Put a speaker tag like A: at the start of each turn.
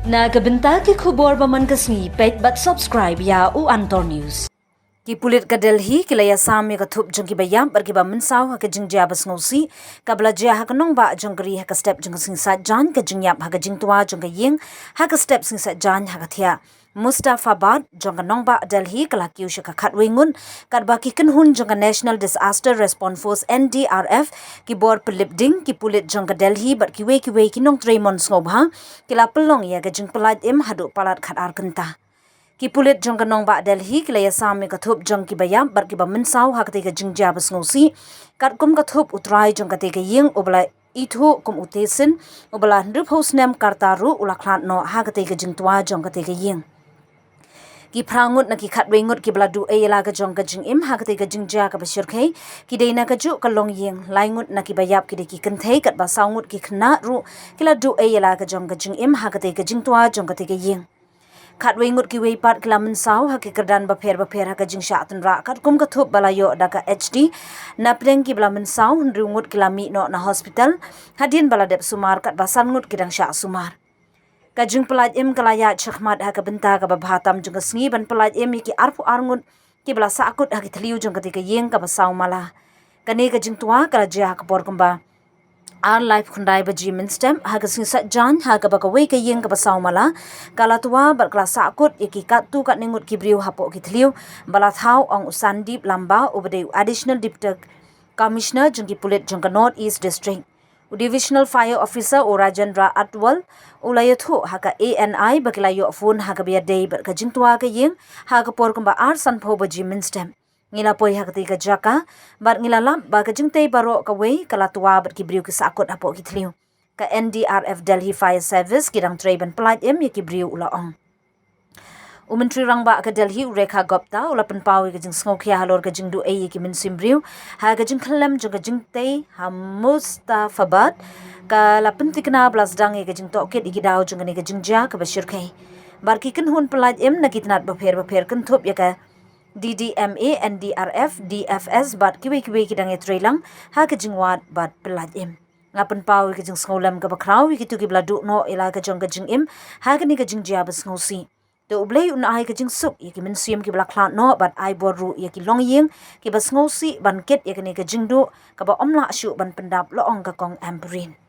A: Nagabenta ki khubor baman kasni pet but subscribe ya u Antor News. Ki pulit ka Delhi ki iasam ka thup jong ki bayam bar ki ba mynsaw ha ka jing ja bas ngosi ka bla ja ha ka nongbah jong gri ha ka step jong sing sa jan ka jing yap ha ka jing tua jong ka ying ha ka step sing sa jan ha ka thia Mustafabad jong ka nongbah Delhi ka la kiu sha ka khat wingun ka ba ki kan hun jong ka National Disaster Response Force NDRF ki bor pelip ding ki pulit jong ka Delhi bar ki we ki nong tremon ngobha ki la pelong ya ka jing pelat im hadu palat khat ar kenta ki pulit jong ka nongbah Delhi ki iasam ka thup jong ki bayam bar ki ba mynsaw ha ka te ka jing ja bas ngosi kat kum ka thup utrai jong ka te ka ying obla ithu kum utesin obla ndrup hosnem kartaru ulaklat no ha ka te ka jing tua jong ka te ka ying ki prangut na ki khatwengut ki bladu ayela ka jong ka jing im ha ka te ka jing ja ka basir khai ki deina ka ju ka long ying laingut na ki bayap ki de ki kanthei kat ba saungut ki khna ru ki la du ayela ka jong ka jing im ha ka te ka jing tua jong ka te ka ying khatwengut ki wei pat kla mynsaw ha ki kerdan ba pher ha ka jing sha tun ra kat kum ka thup balayo da ka HD na preng ki bla mynsaw ndrungut ki la mi no na hospital hadin bala dep sumar kat ba sangut ki dang sha sumar ka jing pelat im kalaya chakmat ha ka benta ka babhatam jung ka sngi ban pelat im ki arpu arngut ki bla sakut ha ki thliu jung ka te ka yeng ka basaw mala kane ka jing tua ka ja ka bor kumba our life khundai ba ji minstem ha ka sing sa jan ha ka ba ka we ka yeng ka basaw mala kala tua bar kla sakut ki ka tu ka ningut ki briu hapo ki thliu bala thau ong usandip lamba obade additional deputy commissioner jung ki pulit jung ka North East District Divisional Fire Officer Rajendra Atwal ulayathu haka ANI bakilayo phone haka biya day bar ka jingtua ka yeng haka por kumba ar san pho baji minstem ngila poi haka ti ka jaka bar ngila lam ba ka jingtei baro ka wei kala tua bar ki briu ki sakot apo ki thliu ka NDRF Delhi Fire Service kirang treben plat em ki briu ulaong Umentri rangba ka Delhi Rekha Gupta ulapan pawi ka jing sngokya halor ka jing du ay ki min simbriu ha ka jing khalam jong ka jing tei ha Mustafabad ka lapan tikna blas dang ka jing tokit igidaw jong ka jing ja ka basir khai bar ki kan hun pelat em na kitnat ba pher kan thup ya ka DDMA NDRF DFS bat kiwe ki dang etrelang ha ka jing wat bat pelat em ngapan pawi ka jing skolam ka bakraw ki tu ki bladu no ila ka jong ka jing im ha ka ni ka jing ja bas ngosi to ublay un ay ka jing sup ya ki minsiyam ki blaklat no bat ay boru ya ki long ying ki bas ngosi ban ket ya ka ni ka jing du ka ba omla shu ban pendap loong ka kong amperin